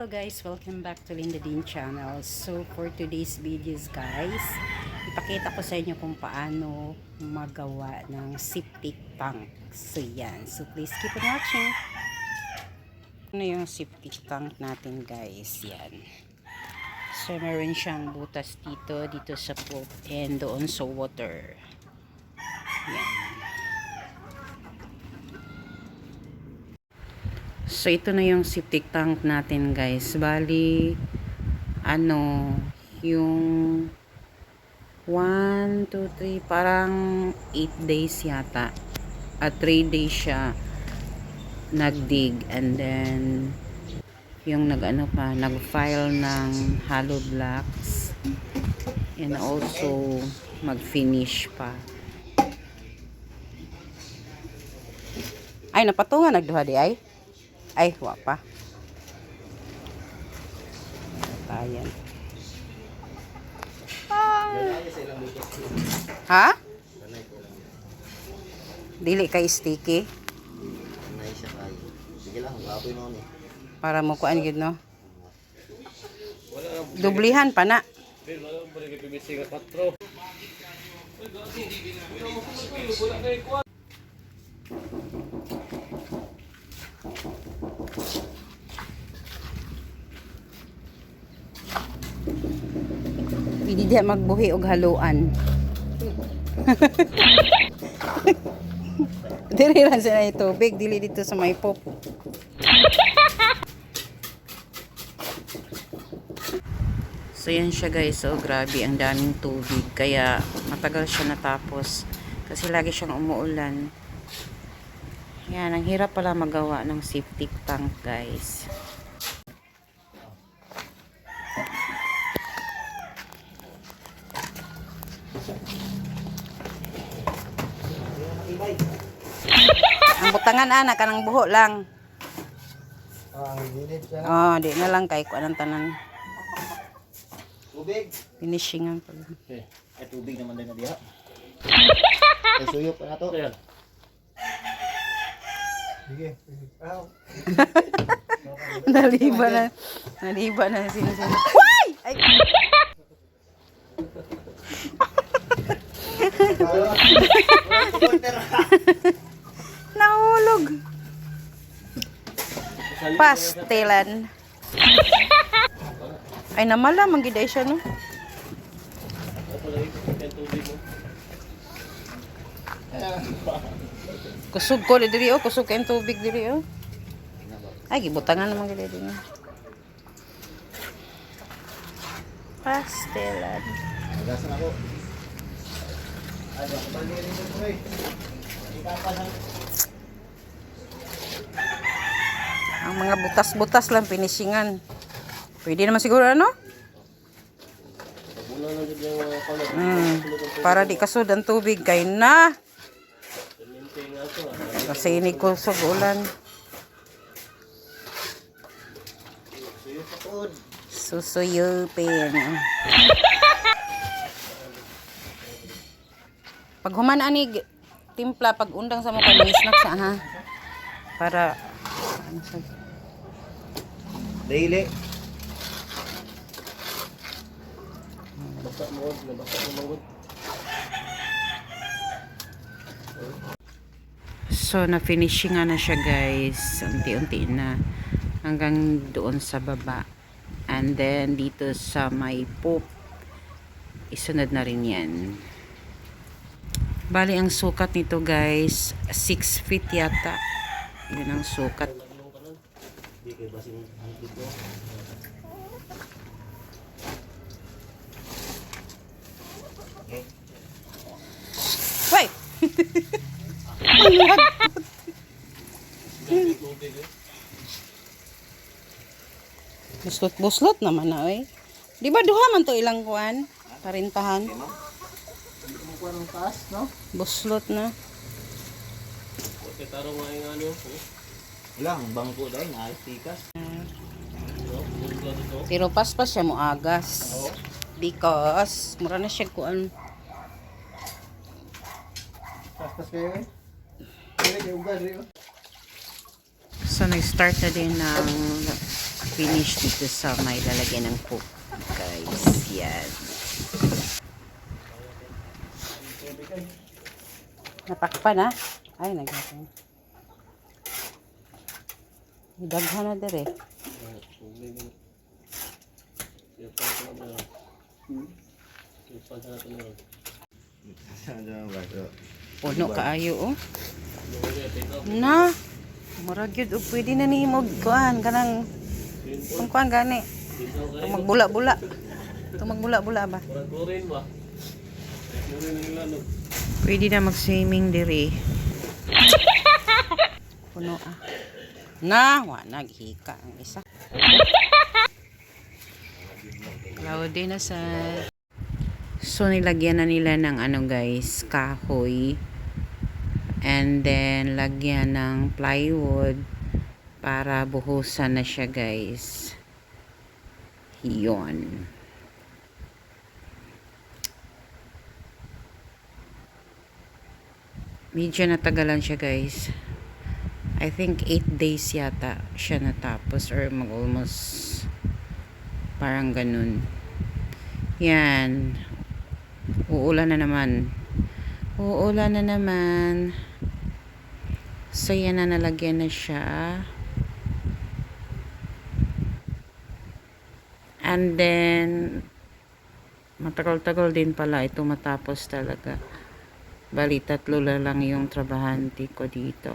Hello guys, welcome back to Linda Dean channel. So for today's videos guys, ipakita ko sa inyo kung paano magawa ng septic tank. So yan, so please keep on watching. Ano yung septic tank natin guys, yan. So meron siyang butas dito sa pulp and doon sa water. Yan. So ito na yung septic tank natin guys. Bali yung 1, 2, 3 parang 8 days yata. At 3 days siya nagdig and then yung nag-file ng hollow blocks and also mag-finish pa. Ay napatungan nagduha di ay. Ay, wa pa. Ayan. Ha? Dili kay sticky. Sige lang, baboy noon eh. Para mo kuan gid no. Dublihan pa na. Hindi diya magbuhi og haluan. Dili ra sa tubig, dili dito sa may pop. So yan siya guys, so grabe ang daming tubig kaya matagal siya natapos kasi lagi siyang umuulan. Yan, ang hirap pala magawa ng septic tank guys. Ang butangan anak kanang buho lang. Oh, di na lang kay kuan ang tanan. Tubig. Finishing ang pala. Okay. Ay tubig naman din na diha. Ay suyok pa na to. Sige. Naliba na sinusunod. Why? Ay. Nahulog. Pastelan. Ay namala mangiday siya no. Kusog ko diri oh, kusog kay tubig diri oh. Ay gibutangan naman gid diri. Pastelan. Magasan ako. Ay, bali rin ko pre. Ang mga butas-butas lang finishingan. Pwede naman siguro ano? Para di kasud ang tubig kay na. Kasi ini ko sa ulan. Susuyupin. Pag human ani timpla pag undang sa mo kay mga snacks ha. Para ano sa Daily. So na finishing na siya guys. Unti-unti na hanggang doon sa baba. And then dito sa may poop isunod na rin yan. Bali ang sukat nito guys 6 feet yata. Yun ang sukat. Wait! Buslot-buslot naman na eh. Di ba duha man to ilang kuan? Parintahan. Anong taas, no? Buslot na. Okay, tarong nga yung ano. Wala, ang bangko dahil na tikas. Pero paspas siya mo agas. Because mura na siya kuan. Paspas kayo eh. Kaya kayo ugal rin. So nag-start na din ng finish dito sa may lalagyan ng cook, guys. Yan. Napakpan na. Ay, nagkakang. Daghan na dire. Puno kaayo, oh. Na. Murag yun, pwede na ni mo kuan kanang kuan gani. Itong magbula-bula. Itong magbula-bula ba? Pwede na mag-swimming dire. Puno ah. Na, wa naghika ang isa. Cloudy na sa. So nilagyan na nila ng ano guys, kahoy. And then lagyan ng plywood para buhusan na siya guys. Yon. Medyo natagalan siya guys. I think 8 days yata siya natapos or mag-almost parang ganun. Yan. Uulan na naman. Uulan na naman. So yan na, nalagyan na siya. And then matagal-tagal din pala ito matapos talaga. Bali 3 lang yung trabahante ko dito.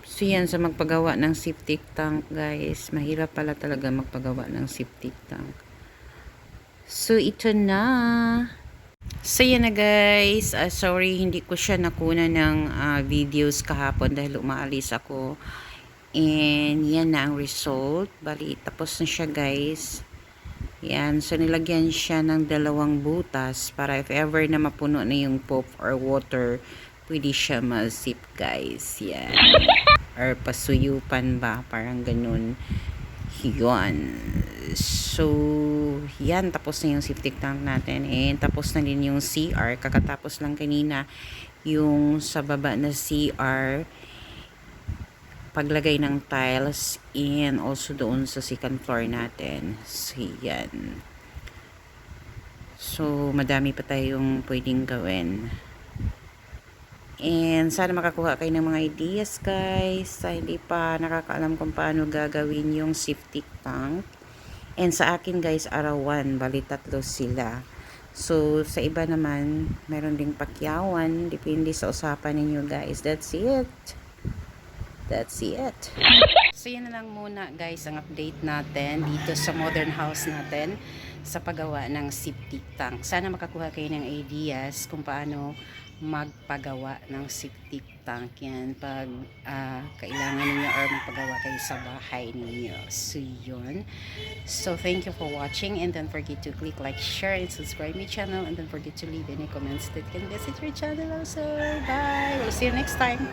So yan sa magpagawa ng septic tank guys. Mahirap pala talaga magpagawa ng septic tank. So ito na. So yan na guys. Sorry hindi ko siya nakuna ng videos kahapon dahil umaalis ako. And yan na ang result. Bali tapos na siya guys. Yan. So nilagyan siya ng 2 butas para if ever na mapuno na yung pop or water, pwede siya ma-zip guys. Yan. Or pasuyupan ba. Parang ganun. Yun. So, yan. Tapos na yung septic tank natin. And tapos na din yung CR. Kakatapos lang kanina yung sa baba na CR. Paglagay ng tiles. And also doon sa second floor natin. So, yan. So, madami pa tayong pwedeng gawin. And sana makakuha kayo ng mga ideas guys. Sa hindi pa nakakaalam kung paano gagawin yung septic tank. And sa akin guys, arawan. Bali 3 sila. So sa iba naman, meron ding pakyawan. Depende sa usapan ninyo guys. That's it. That's it. So yan na lang muna guys ang update natin dito sa modern house natin sa paggawa ng septic tank. Sana makakuha kayo ng ideas kung paano magpagawa ng septic tank yan pag kailangan ninyo or magpagawa kayo sa bahay ninyo. So yun. So thank you for watching and don't forget to click like, share and subscribe my channel and don't forget to leave any comments that can visit your channel also. Bye! We'll see you next time.